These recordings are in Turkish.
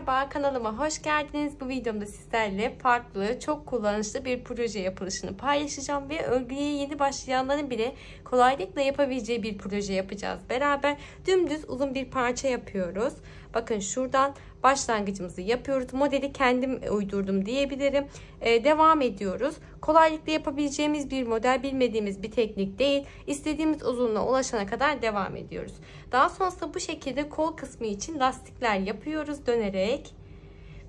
Merhaba, kanalıma hoş geldiniz. Bu videomda sizlerle farklı, çok kullanışlı bir proje yapılışını paylaşacağım ve örgüye yeni başlayanların bile kolaylıkla yapabileceği bir proje yapacağız. Beraber dümdüz uzun bir parça yapıyoruz. Bakın şuradan başlangıcımızı yapıyoruz. Modeli kendim uydurdum diyebilirim. Devam ediyoruz. Kolaylıkla yapabileceğimiz bir model, bilmediğimiz bir teknik değil. İstediğimiz uzunluğa ulaşana kadar devam ediyoruz. Daha sonrasında bu şekilde kol kısmı için lastikler yapıyoruz dönerek.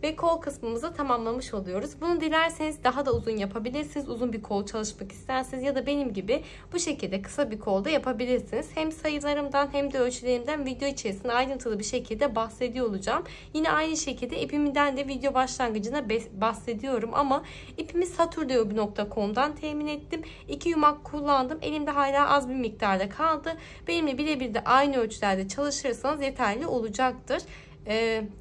Ve kol kısmımızı tamamlamış oluyoruz. Bunu dilerseniz daha da uzun yapabilirsiniz. Uzun bir kol çalışmak isterseniz ya da benim gibi bu şekilde kısa bir kolda yapabilirsiniz. Hem sayılarımdan hem de ölçülerimden video içerisinde ayrıntılı bir şekilde bahsediyor olacağım. Yine aynı şekilde ipimden de video başlangıcına bahsediyorum ama ipimi saturdeobi.com'dan temin ettim. 2 yumak kullandım. Elimde hala az bir miktarda kaldı. Benimle birebir de aynı ölçülerde çalışırsanız yeterli olacaktır.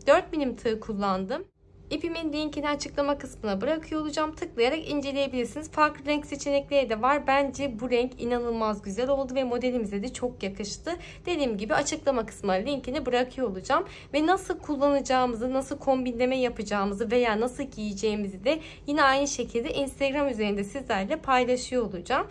4 milim tığ kullandım. İpimin linkini açıklama kısmına bırakıyor olacağım. Tıklayarak inceleyebilirsiniz. Farklı renk seçenekleri de var. Bence bu renk inanılmaz güzel oldu ve modelimize de çok yakıştı. Dediğim gibi açıklama kısmına linkini bırakıyor olacağım. Ve nasıl kullanacağımızı, nasıl kombinleme yapacağımızı veya nasıl giyeceğimizi de yine aynı şekilde Instagram üzerinde sizlerle paylaşıyor olacağım.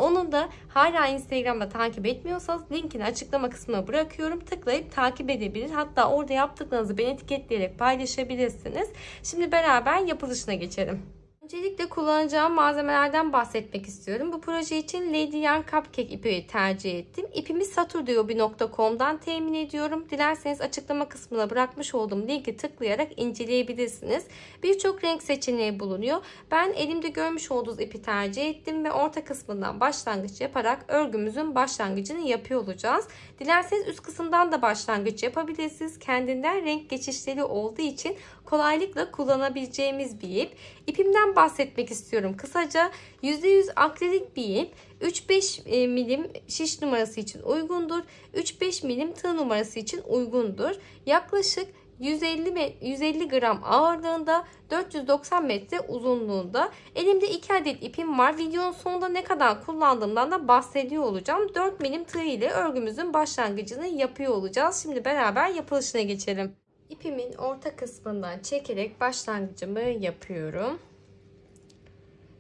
Onu da hala Instagram'da takip etmiyorsanız linkini açıklama kısmına bırakıyorum. Tıklayıp takip edebilir. Hatta orada yaptıklarınızı beni etiketleyerek paylaşabilirsiniz. Şimdi beraber yapılışına geçelim. Öncelikle kullanacağım malzemelerden bahsetmek istiyorum. Bu proje için Lady Yarn Cupcake ipi tercih ettim. İpimi saturdeobi.com'dan temin ediyorum. Dilerseniz açıklama kısmına bırakmış olduğum linki tıklayarak inceleyebilirsiniz. Birçok renk seçeneği bulunuyor. Ben elimde görmüş olduğunuz ipi tercih ettim ve orta kısmından başlangıç yaparak örgümüzün başlangıcını yapıyor olacağız. Dilerseniz üst kısımdan da başlangıç yapabilirsiniz. Kendinden renk geçişleri olduğu için kolaylıkla kullanabileceğimiz bir ip. İpimden bahsetmek istiyorum. Kısaca %100 akrilik bir ip. 3-5 milim şiş numarası için uygundur. 3-5 milim tığ numarası için uygundur. Yaklaşık 150 gram ağırlığında, 490 metre uzunluğunda. Elimde 2 adet ipim var. Videonun sonunda ne kadar kullandığımdan da bahsediyor olacağım. 4 milim tığ ile örgümüzün başlangıcını yapıyor olacağız. Şimdi beraber yapılışına geçelim. İpimin orta kısmından çekerek başlangıcımı yapıyorum.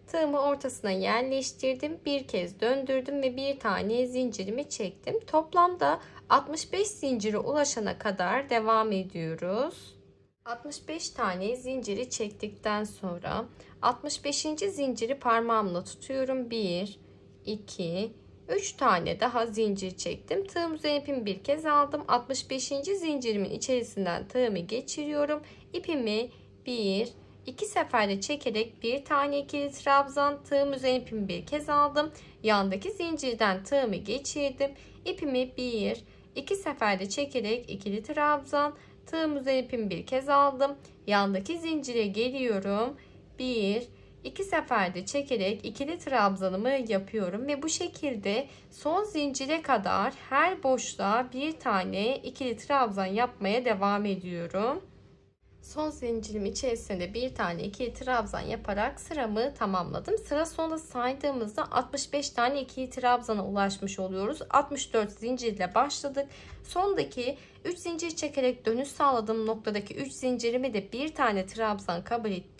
Tığımı ortasına yerleştirdim. Bir kez döndürdüm ve bir tane zincirimi çektim. Toplamda 65 zincire ulaşana kadar devam ediyoruz. 65 tane zinciri çektikten sonra 65. zinciri parmağımla tutuyorum. 1, 2, 3 tane daha zincir çektim. Tığım üzerine ipimi bir kez aldım. 65. zincirimin içerisinden tığımı geçiriyorum. İpimi 2 seferde çekerek bir tane ikili trabzan, tığım üzerine ipimi bir kez aldım. Yandaki zincirden tığımı geçirdim. İpimi 2 seferde çekerek ikili trabzan, tığım üzerine ipimi bir kez aldım. Yandaki zincire geliyorum. 2 seferde çekerek ikili trabzanımı yapıyorum ve bu şekilde son zincire kadar her boşluğa bir tane ikili trabzan yapmaya devam ediyorum. Son zincirim içerisinde bir tane ikili trabzan yaparak sıramı tamamladım. Sıra sonunda saydığımızda 65 tane ikili trabzana ulaşmış oluyoruz. 64 zincirle başladık. Sondaki 3 zincir çekerek dönüş sağladığım noktadaki 3 zincirimi de bir tane trabzan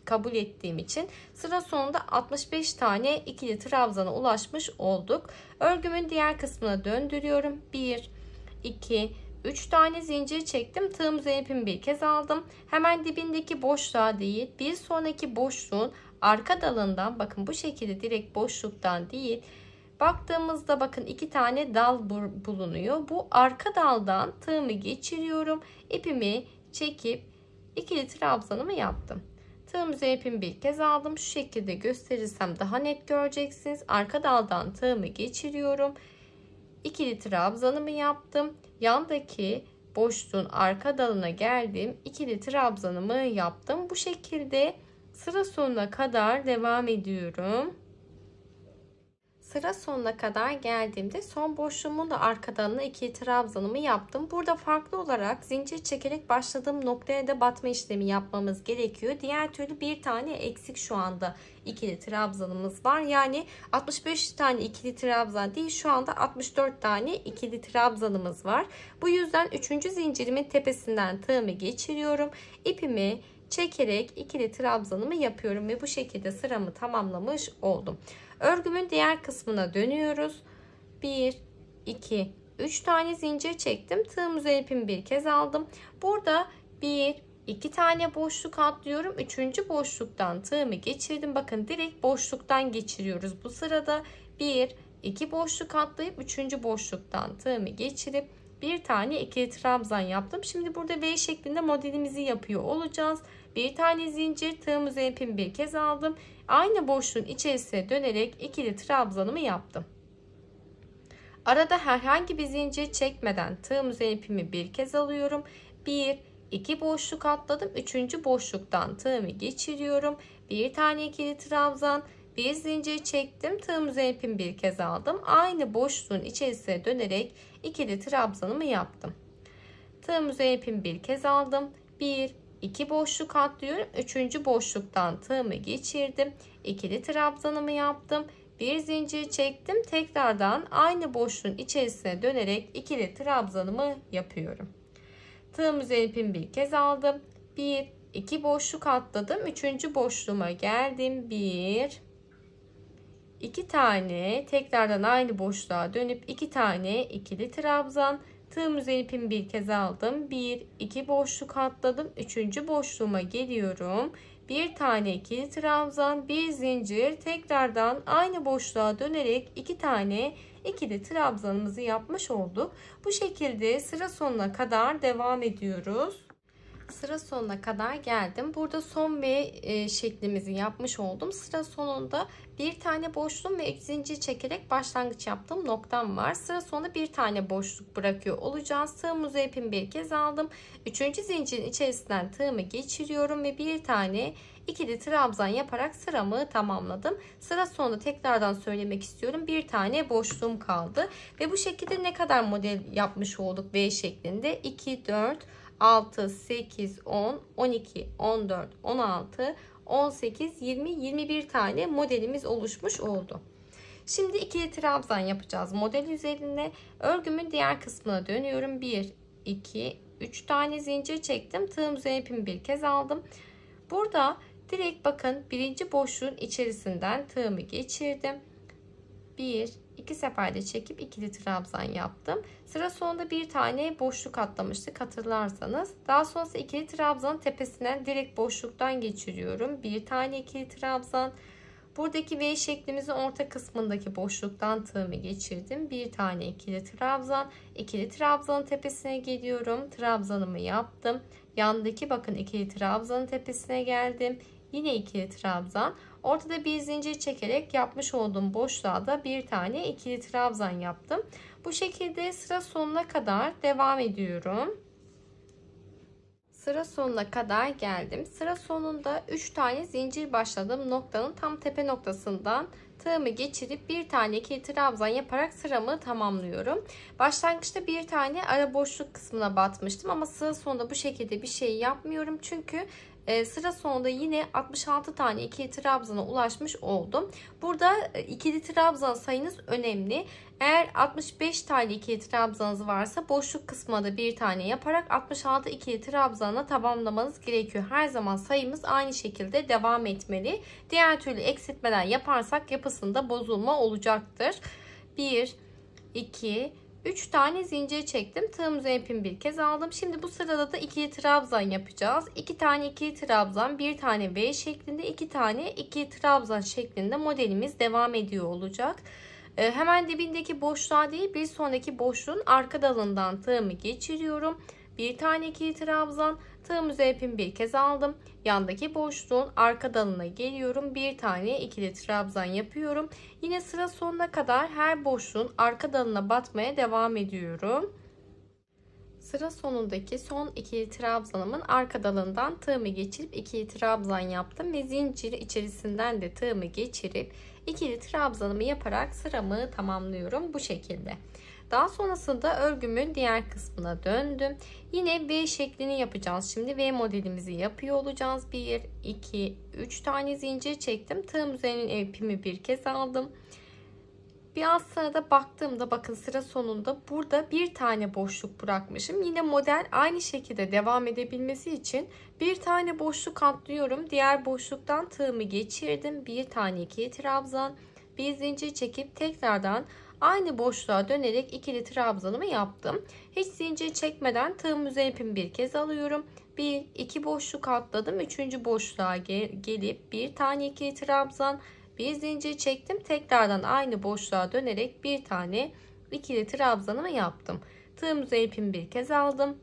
kabul ettiğim için sıra sonunda 65 tane ikili trabzana ulaşmış olduk. Örgümün diğer kısmına döndürüyorum. 1, 2, 3 tane zincir çektim. Tığım üzerine ipimi bir kez aldım. Hemen dibindeki boşluğa değil, bir sonraki boşluğun arka dalından, bakın bu şekilde direkt boşluktan değil, baktığımızda bakın 2 tane dal bulunuyor. Bu arka daldan tığımı geçiriyorum. İpimi çekip ikili trabzanımı yaptım. Tığım üzerine ipimi bir kez aldım. Şu şekilde gösterirsem daha net göreceksiniz. Arka daldan tığımı geçiriyorum. İkili trabzanımı yaptım. Yandaki boşluğun arka dalına geldim. İkili trabzanımı yaptım. Bu şekilde sıra sonuna kadar devam ediyorum. Sıra sonuna kadar geldiğimde son boşluğumun da arka dalına ikili trabzanımı yaptım. Burada farklı olarak zincir çekerek başladığım noktaya da batma işlemi yapmamız gerekiyor. Diğer türlü bir tane eksik şu anda ikili trabzanımız var. Yani 65 tane ikili trabzan değil, şu anda 64 tane ikili trabzanımız var. Bu yüzden 3. zincirimin tepesinden tığımı geçiriyorum. İpimi çekerek ikili trabzanımı yapıyorum ve bu şekilde sıramı tamamlamış oldum. Örgümün diğer kısmına dönüyoruz. 1, 2, 3 tane zincir çektim. Tığım üzerine ipimi bir kez aldım. Burada 1, 2 tane boşluk atlıyorum. 3. boşluktan tığımı geçirdim. Bakın direkt boşluktan geçiriyoruz. Bu sırada 1, 2 boşluk atlayıp 3. boşluktan tığımı geçirip bir tane ikili trabzan yaptım. Şimdi burada V şeklinde modelimizi yapıyor olacağız. Bir tane zincir, tığım üzerine ipimi bir kez aldım. Aynı boşluğun içerisine dönerek ikili trabzanımı yaptım. Arada herhangi bir zincir çekmeden tığım üzerine ipimi bir kez alıyorum. 1, 2 boşluk atladım. 3. boşluktan tığımı geçiriyorum. Bir tane ikili trabzan, bir zincir çektim. Tığım üzerine ipimi bir kez aldım. Aynı boşluğun içerisine dönerek ikili trabzanımı yaptım. Tığım üzerine ipimi bir kez aldım. 1, 2 boşluk atlıyorum. 3. boşluktan tığımı geçirdim. İkili trabzanımı yaptım. Bir zincir çektim. Tekrardan aynı boşluğun içerisine dönerek ikili trabzanımı yapıyorum. Tığım üzerine ipimi bir kez aldım. 1, 2 boşluk atladım. 3. boşluğuma geldim. 1, 2 tane tekrardan aynı boşluğa dönüp 2 tane ikili trabzan. Tığım üzerine ipimi bir kez aldım. 1, 2 boşluk atladım. 3. boşluğuma geliyorum. Bir tane ikili trabzan, bir zincir, tekrardan aynı boşluğa dönerek 2 tane ikili trabzanımızı yapmış olduk. Bu şekilde sıra sonuna kadar devam ediyoruz. Sıra sonuna kadar geldim. Burada son V şeklimizi yapmış oldum. Sıra sonunda bir tane boşluğum ve zincir çekerek başlangıç yaptığım noktam var. Sıra sonunda bir tane boşluk bırakıyor olacağız. Tığımı ipimi bir kez aldım. 3. zincirin içerisinden tığımı geçiriyorum ve bir tane ikili trabzan yaparak sıramı tamamladım. Sıra sonunda tekrardan söylemek istiyorum. Bir tane boşluğum kaldı ve bu şekilde ne kadar model yapmış olduk V şeklinde? 2, 4, 6, 8, 10, 12, 14, 16, 18, 20, 21 tane modelimiz oluşmuş oldu. Şimdi ikili trabzan yapacağız model üzerine. Örgümün diğer kısmına dönüyorum. 1, 2, 3 tane zincir çektim. Tığım üzerine ipimi bir kez aldım. Burada direkt bakın birinci boşluğun içerisinden tığımı geçirdim. 1, 2 seferde çekip ikili trabzan yaptım. Sıra sonunda bir tane boşluk atlamıştık hatırlarsanız. Daha sonrasında ikili trabzanın tepesinden direkt boşluktan geçiriyorum. Bir tane ikili trabzan. Buradaki V şeklimizin orta kısmındaki boşluktan tığımı geçirdim. Bir tane ikili trabzan. İkili trabzanın tepesine geliyorum. Trabzanımı yaptım. Yandaki bakın ikili trabzanın tepesine geldim. Yine ikili trabzan. Ortada bir zincir çekerek yapmış olduğum boşluğa da bir tane ikili trabzan yaptım. Bu şekilde sıra sonuna kadar devam ediyorum. Sıra sonuna kadar geldim. Sıra sonunda 3 tane zincir başladığım noktanın tam tepe noktasından tığımı geçirip bir tane ikili trabzan yaparak sıramı tamamlıyorum. Başlangıçta bir tane ara boşluk kısmına batmıştım ama sıra sonunda bu şekilde bir şey yapmıyorum. Çünkü sıra sonunda yine 66 tane ikili trabzana ulaşmış oldum. Burada ikili trabzan sayınız önemli. Eğer 65 tane ikili trabzanınız varsa boşluk kısmına da bir tane yaparak 66 ikili trabzanla tamamlamanız gerekiyor. Her zaman sayımız aynı şekilde devam etmeli. Diğer türlü eksiltmeden yaparsak yapısında bozulma olacaktır. 1, 2, 3 tane zincir çektim. Tığım üzerine ipimi bir kez aldım. Şimdi bu sırada da ikili trabzan yapacağız. 2 tane ikili trabzan, bir tane V şeklinde, 2 tane ikili trabzan şeklinde modelimiz devam ediyor olacak. Hemen dibindeki boşluğa değil bir sonraki boşluğun arka dalından tığımı geçiriyorum. Bir tane ikili trabzan, tığım üzerine ipimi bir kez aldım. Yandaki boşluğun arka dalına geliyorum. Bir tane ikili trabzan yapıyorum. Yine sıra sonuna kadar her boşluğun arka dalına batmaya devam ediyorum. Sıra sonundaki son ikili trabzanımın arka dalından tığımı geçirip ikili trabzan yaptım ve zincir içerisinden de tığımı geçirip ikili trabzanımı yaparak sıramı tamamlıyorum bu şekilde. Daha sonrasında örgümün diğer kısmına döndüm. Yine V şeklini yapacağız. Şimdi V modelimizi yapıyor olacağız. 1, 2, 3 tane zincir çektim. Tığım üzerine ipimi bir kez aldım. Bir alt sırada baktığımda bakın sıra sonunda burada bir tane boşluk bırakmışım. Yine model aynı şekilde devam edebilmesi için bir tane boşluk atlıyorum. Diğer boşluktan tığımı geçirdim. Bir tane ikili trabzan, bir zincir çekip tekrardan aynı boşluğa dönerek ikili trabzanımı yaptım. Hiç zincir çekmeden tığım üzerine ipimi bir kez alıyorum. 1, 2 boşluk atladım. 3. boşluğa gelip bir tane ikili trabzan, bir zincir çektim. Tekrardan aynı boşluğa dönerek bir tane ikili trabzanımı yaptım. Tığım üzerine ipimi bir kez aldım.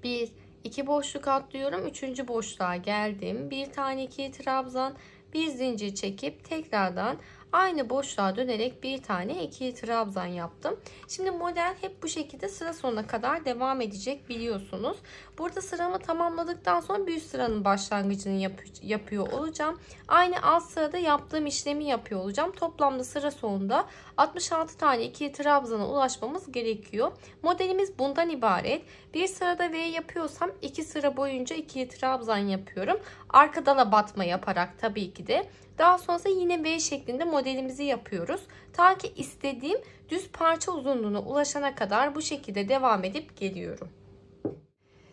1, 2 boşluk atlıyorum. 3. boşluğa geldim. Bir tane ikili trabzan, bir zincir çekip tekrardan aynı boşluğa dönerek bir tane ikili trabzan yaptım. Şimdi model hep bu şekilde sıra sonuna kadar devam edecek biliyorsunuz. Burada sıramı tamamladıktan sonra bir üst sıranın başlangıcını yapıyor olacağım. Aynı alt sırada yaptığım işlemi yapıyor olacağım. Toplamda sıra sonunda 66 tane ikili trabzana ulaşmamız gerekiyor. Modelimiz bundan ibaret. Bir sırada V yapıyorsam 2 sıra boyunca ikili trabzan yapıyorum. Arka dala batma yaparak tabii ki de. Daha sonrasında yine V şeklinde modelimizi yapıyoruz. Ta ki istediğim düz parça uzunluğuna ulaşana kadar bu şekilde devam edip geliyorum.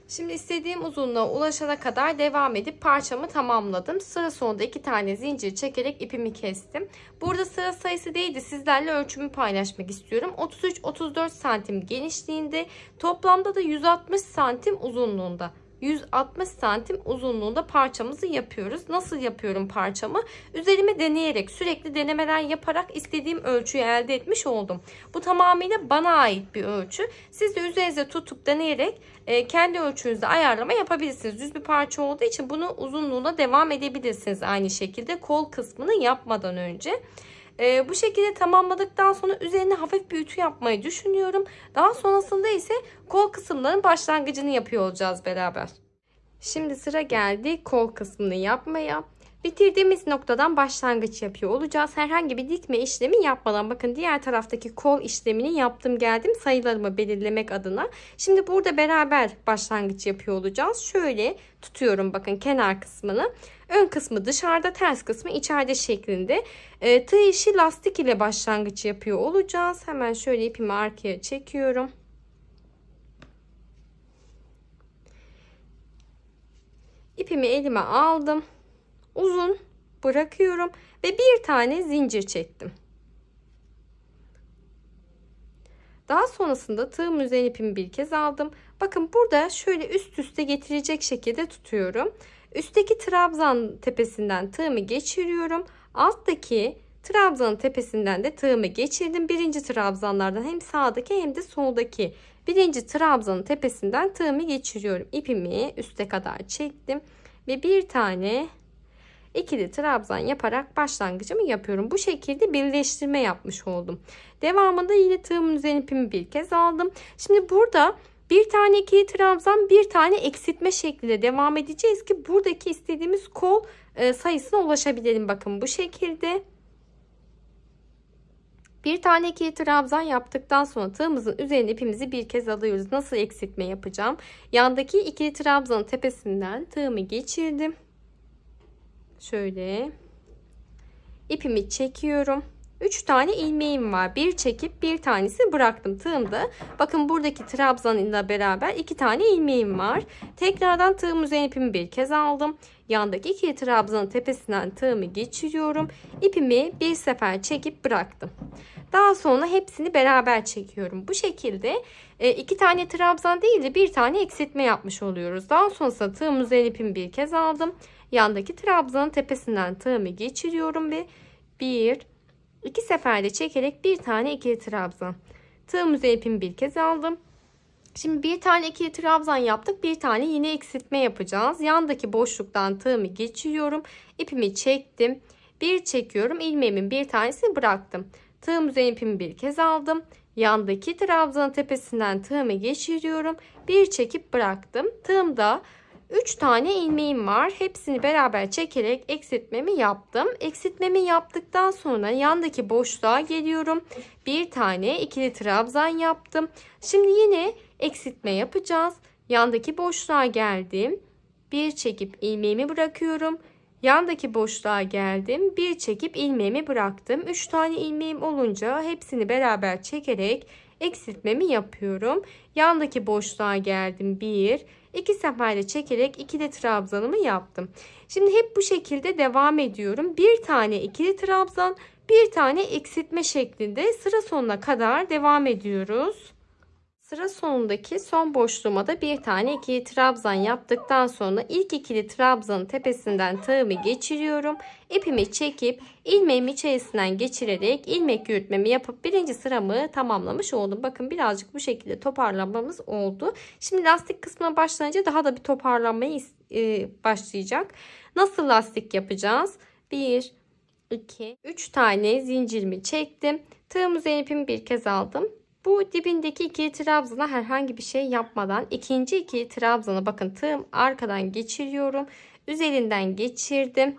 Şimdi istediğim uzunluğa ulaşana kadar devam edip parçamı tamamladım. Sıra sonunda 2 tane zincir çekerek ipimi kestim. Burada sıra sayısı değil de sizlerle ölçümü paylaşmak istiyorum. 33-34 santim genişliğinde, toplamda da 160 santim uzunluğunda. 160 santim uzunluğunda parçamızı yapıyoruz. Nasıl yapıyorum parçamı? Üzerime deneyerek, sürekli denemeler yaparak istediğim ölçüyü elde etmiş oldum. Bu tamamıyla bana ait bir ölçü. Siz de üzerinize tutup deneyerek kendi ölçünüzde ayarlama yapabilirsiniz. Düz bir parça olduğu için bunu uzunluğuna devam edebilirsiniz aynı şekilde kol kısmını yapmadan önce. Bu şekilde tamamladıktan sonra üzerine hafif bir ütü yapmayı düşünüyorum. Daha sonrasında ise kol kısımlarının başlangıcını yapıyor olacağız beraber. Şimdi sıra geldi kol kısmını yapmaya. Bitirdiğimiz noktadan başlangıç yapıyor olacağız. Herhangi bir dikme işlemi yapmadan. Bakın diğer taraftaki kol işlemini yaptım geldim sayılarımı belirlemek adına. Şimdi burada beraber başlangıç yapıyor olacağız. Şöyle tutuyorum bakın kenar kısmını. Ön kısmı dışarıda, ters kısmı içeride şeklinde. Tığ işi lastik ile başlangıç yapıyor olacağız. Hemen şöyle ipimi arkaya çekiyorum. İpimi elime aldım. Uzun bırakıyorum ve bir tane zincir çektim. Daha sonrasında tığım üzerine ipimi bir kez aldım. Bakın burada şöyle üst üste getirecek şekilde tutuyorum. Üstteki trabzan tepesinden tığımı geçiriyorum. Alttaki trabzanın tepesinden de tığımı geçirdim. Birinci trabzanlardan hem sağdaki hem de soldaki birinci trabzanın tepesinden tığımı geçiriyorum. İpimi üste kadar çektim ve bir tane ikili trabzan yaparak başlangıcımı yapıyorum. Bu şekilde birleştirme yapmış oldum. Devamında yine tığımın üzerine ipimi bir kez aldım. Şimdi burada bir tane ikili trabzan, bir tane eksiltme şeklinde devam edeceğiz ki buradaki istediğimiz kol sayısına ulaşabilelim. Bakın bu şekilde. Bir tane ikili trabzan yaptıktan sonra tığımızın üzerine ipimizi bir kez alıyoruz. Nasıl eksiltme yapacağım? Yandaki ikili trabzanın tepesinden tığımı geçirdim. Şöyle ipimi çekiyorum. 3 tane ilmeğim var. Bir çekip bir tanesi bıraktım tığımda. Bakın buradaki trabzan ile beraber 2 tane ilmeğim var. Tekrardan tığım üzerine ipimi bir kez aldım. Yandaki ikili trabzanın tepesinden tığımı geçiriyorum. İpimi bir sefer çekip bıraktım. Daha sonra hepsini beraber çekiyorum. Bu şekilde 2 tane trabzan değil de bir tane eksiltme yapmış oluyoruz. Daha sonrasında tığım üzerine ipimi bir kez aldım. Yandaki trabzanın tepesinden tığımı geçiriyorum ve 2 seferde çekerek bir tane ikili trabzan. Tığım üzerine ipimi bir kez aldım. Şimdi bir tane ikili trabzan yaptık. Bir tane yine eksiltme yapacağız. Yandaki boşluktan tığımı geçiriyorum. İpimi çektim. Bir çekiyorum. İlmeğimin bir tanesini bıraktım. Tığım üzerine ipimi bir kez aldım. Yandaki trabzanın tepesinden tığımı geçiriyorum. Bir çekip bıraktım. Tığımda 3 tane ilmeğim var. Hepsini beraber çekerek eksiltmemi yaptım. Eksiltmemi yaptıktan sonra yandaki boşluğa geliyorum. Bir tane ikili trabzan yaptım. Şimdi yine eksiltme yapacağız. Yandaki boşluğa geldim. Bir çekip ilmeğimi bırakıyorum. Yandaki boşluğa geldim. Bir çekip ilmeğimi bıraktım. 3 tane ilmeğim olunca hepsini beraber çekerek eksiltmemi yapıyorum. Yandaki boşluğa geldim. 2 seferde çekerek ikili trabzanımı yaptım. Şimdi hep bu şekilde devam ediyorum. Bir tane ikili trabzan, bir tane eksiltme şeklinde sıra sonuna kadar devam ediyoruz. Sıra sonundaki son boşluğuma da bir tane ikili trabzan yaptıktan sonra ilk ikili trabzanın tepesinden tığımı geçiriyorum. İpimi çekip ilmeğimi içerisinden geçirerek ilmek yürütmemi yapıp birinci sıramı tamamlamış oldum. Bakın birazcık bu şekilde toparlanmamız oldu. Şimdi lastik kısmına başlayınca daha da bir toparlanmaya başlayacak. Nasıl lastik yapacağız? 1, 2, 3 tane zincirimi çektim. Tığım üzerine ipimi bir kez aldım. Bu dibindeki ikili trabzana herhangi bir şey yapmadan ikinci ikili trabzana bakın tığım arkadan geçiriyorum. Üzerinden geçirdim.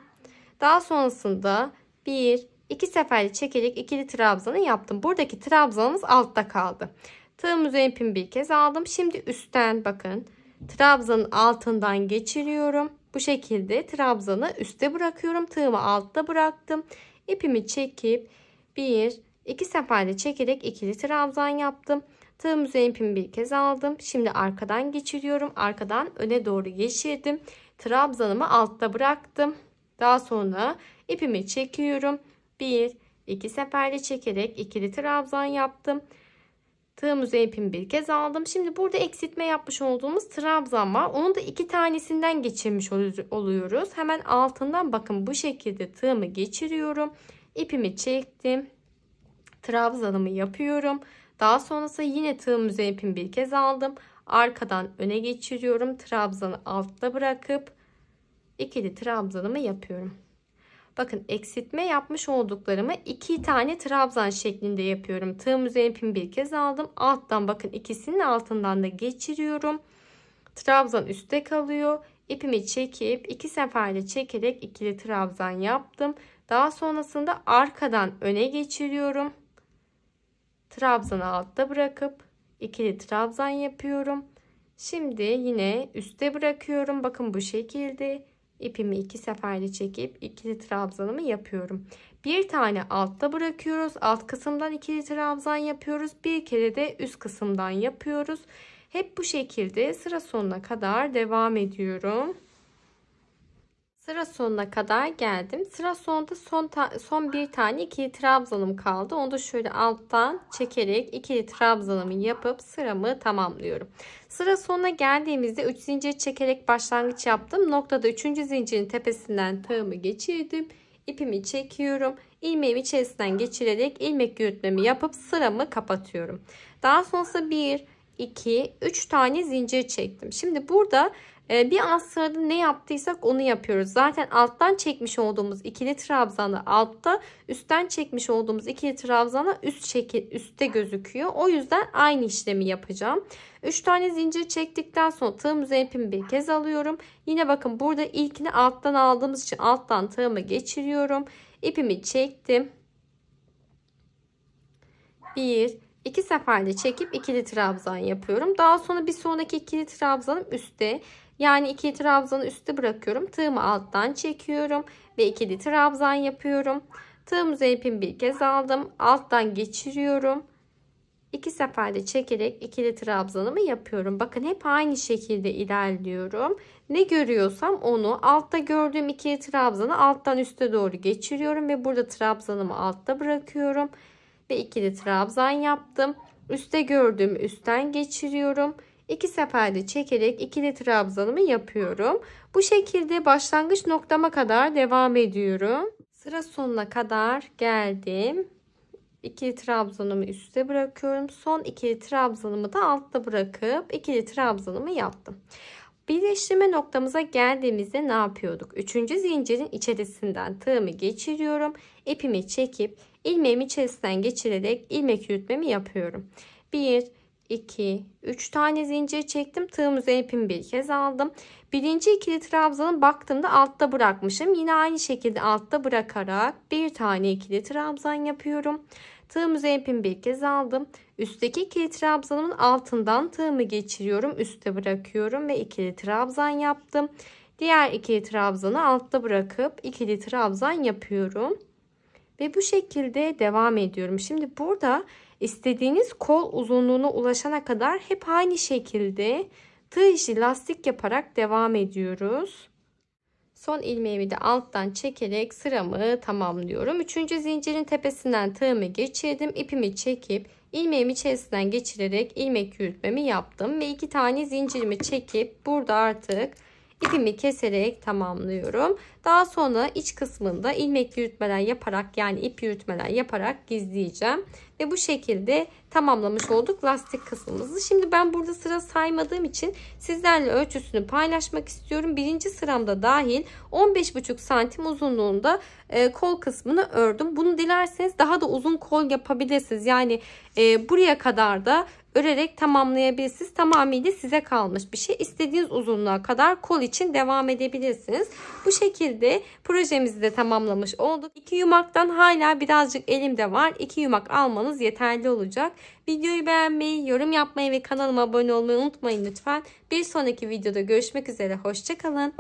Daha sonrasında 1-2 seferle çekerek ikili trabzanı yaptım. Buradaki trabzanımız altta kaldı. Tığım üzerine ipimi bir kez aldım. Şimdi üstten bakın trabzanın altından geçiriyorum. Bu şekilde trabzanı üstte bırakıyorum. Tığımı altta bıraktım. İpimi çekip 1-2 seferde çekerek ikili trabzan yaptım. Tığım üzerine ipimi bir kez aldım. Şimdi arkadan geçiriyorum. Arkadan öne doğru geçirdim. Trabzanımı altta bıraktım. Daha sonra ipimi çekiyorum. 1-2 seferde çekerek ikili trabzan yaptım. Tığım üzerine ipimi bir kez aldım. Şimdi burada eksiltme yapmış olduğumuz trabzan var. Onu da 2 tanesinden geçirmiş oluyoruz. Hemen altından bakın bu şekilde tığımı geçiriyorum. İpimi çektim. Trabzanımı yapıyorum. Daha sonrasında yine tığım üzerine ipimi bir kez aldım. Arkadan öne geçiriyorum. Trabzanı altta bırakıp ikili trabzanımı yapıyorum. Bakın eksiltme yapmış olduklarımı 2 tane trabzan şeklinde yapıyorum. Tığım üzerine ipimi bir kez aldım. Alttan bakın ikisinin altından da geçiriyorum. Trabzan üstte kalıyor. İpimi çekip 2 seferde çekerek ikili trabzan yaptım. Daha sonrasında arkadan öne geçiriyorum. Trabzanı altta bırakıp ikili trabzan yapıyorum. Şimdi yine üstte bırakıyorum. Bakın bu şekilde ipimi 2 seferde çekip ikili trabzanımı yapıyorum. Bir tane altta bırakıyoruz. Alt kısımdan ikili trabzan yapıyoruz. Bir kere de üst kısımdan yapıyoruz. Hep bu şekilde sıra sonuna kadar devam ediyorum. Sıra sonuna kadar geldim. Sıra sonunda son bir tane ikili trabzanım kaldı. Onu da şöyle alttan çekerek ikili trabzanımı yapıp sıramı tamamlıyorum. Sıra sonuna geldiğimizde 3 zincir çekerek başlangıç yaptım. Noktada 3. zincirin tepesinden tığımı geçirdim. İpimi çekiyorum. İlmeğimi içerisinden geçirerek ilmek yürütmemi yapıp sıramı kapatıyorum. Daha sonrasında 1, 2, 3 tane zincir çektim. Şimdi burada bir alt sırada ne yaptıysak onu yapıyoruz. Zaten alttan çekmiş olduğumuz ikili trabzanı altta, üstten çekmiş olduğumuz ikili trabzanı üstte gözüküyor. O yüzden aynı işlemi yapacağım. 3 tane zincir çektikten sonra tığım üzerine ipimi bir kez alıyorum. Yine bakın burada ilkini alttan aldığımız için alttan tığımı geçiriyorum. İpimi çektim. 1-2 seferde çekip ikili trabzan yapıyorum. Daha sonra bir sonraki ikili trabzanım üstte. Yani ikili trabzanı üstte bırakıyorum. Tığımı alttan çekiyorum ve ikili trabzan yapıyorum. Tığım üzerine ipimi bir kez aldım. Alttan geçiriyorum. 2 seferde çekerek ikili trabzanımı yapıyorum. Bakın hep aynı şekilde ilerliyorum. Ne görüyorsam onu altta gördüğüm ikili trabzanı alttan üste doğru geçiriyorum ve burada trabzanımı altta bırakıyorum ve ikili trabzan yaptım. Üste gördüğümü üstten geçiriyorum. 2 seferde çekerek ikili trabzanımı yapıyorum. Bu şekilde başlangıç noktama kadar devam ediyorum. Sıra sonuna kadar geldim. İkili trabzanımı üstte bırakıyorum. Son ikili trabzanımı da altta bırakıp ikili trabzanımı yaptım. Birleştirme noktamıza geldiğimizde ne yapıyorduk? 3. zincirin içerisinden tığımı geçiriyorum. İpimi çekip ilmeğimi içerisinden geçirerek ilmek yürütmemi yapıyorum. 1, 2, 3 tane zincir çektim. Tığım üzerine ipimi bir kez aldım. Birinci ikili trabzanı baktığımda altta bırakmışım. Yine aynı şekilde altta bırakarak bir tane ikili trabzan yapıyorum. Tığım üzerine ipimi bir kez aldım. Üstteki ikili trabzanımın altından tığımı geçiriyorum. Üste bırakıyorum ve ikili trabzan yaptım. Diğer ikili trabzanı altta bırakıp ikili trabzan yapıyorum. Ve bu şekilde devam ediyorum. Şimdi burada istediğiniz kol uzunluğuna ulaşana kadar hep aynı şekilde tığ işi lastik yaparak devam ediyoruz. Son ilmeğimi de alttan çekerek sıramı tamamlıyorum. 3. zincirin tepesinden tığımı geçirdim. İpimi çekip ilmeğimi içerisinden geçirerek ilmek yürütmemi yaptım. Ve 2 tane zincirimi çekip burada artık ipimi keserek tamamlıyorum. Daha sonra iç kısmında ilmek yürütmeler yaparak, yani ip yürütmeler yaparak gizleyeceğim. Ve bu şekilde tamamlamış olduk lastik kısmımızı. Şimdi ben burada sıra saymadığım için sizlerle ölçüsünü paylaşmak istiyorum. Birinci sıramda dahil 15,5 santim uzunluğunda kol kısmını ördüm. Bunu dilerseniz daha da uzun kol yapabilirsiniz. Yani buraya kadar da örerek tamamlayabilirsiniz. Tamamıyla size kalmış bir şey. İstediğiniz uzunluğa kadar kol için devam edebilirsiniz. Bu şekilde projemizi de tamamlamış olduk. 2 yumaktan hala birazcık elimde var. 2 yumak almanız yeterli olacak. Videoyu beğenmeyi, yorum yapmayı ve kanalıma abone olmayı unutmayın lütfen. Bir sonraki videoda görüşmek üzere. Hoşça kalın.